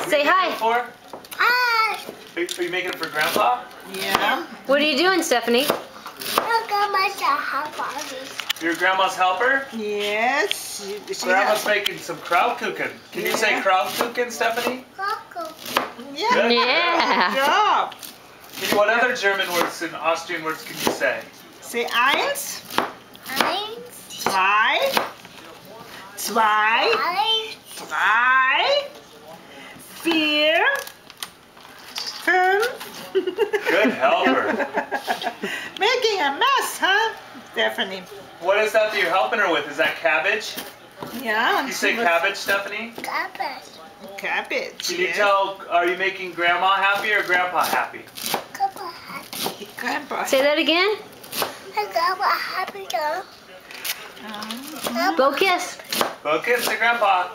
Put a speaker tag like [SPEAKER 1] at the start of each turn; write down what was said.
[SPEAKER 1] Say hi.
[SPEAKER 2] For?
[SPEAKER 3] Hi.
[SPEAKER 2] Are you making it for Grandpa?
[SPEAKER 4] Yeah.
[SPEAKER 1] What are you doing, Stephanie?
[SPEAKER 2] Your grandma's helper?
[SPEAKER 4] Yes.
[SPEAKER 2] Grandma's making some Krautkuchen. Can you say Krautkuchen, Stephanie?
[SPEAKER 4] Yeah.
[SPEAKER 2] Good.
[SPEAKER 1] Yeah.
[SPEAKER 4] Good job.
[SPEAKER 2] What other German words and Austrian words can you say?
[SPEAKER 4] Say eins. Zwei. Zwei. Drei. Vier. Fünf.
[SPEAKER 2] Good helper.
[SPEAKER 4] Making a mess, huh? Stephanie.
[SPEAKER 2] What is that you're helping her with? Is that cabbage?
[SPEAKER 4] Yeah.
[SPEAKER 2] You say cabbage, Stephanie?
[SPEAKER 4] Cabbage.
[SPEAKER 2] Can you
[SPEAKER 4] yes.
[SPEAKER 2] tell, are you making Grandma happy or Grandpa happy?
[SPEAKER 4] Grandpa.
[SPEAKER 1] Say that again. Go kiss.
[SPEAKER 2] Go kiss the Grandpa.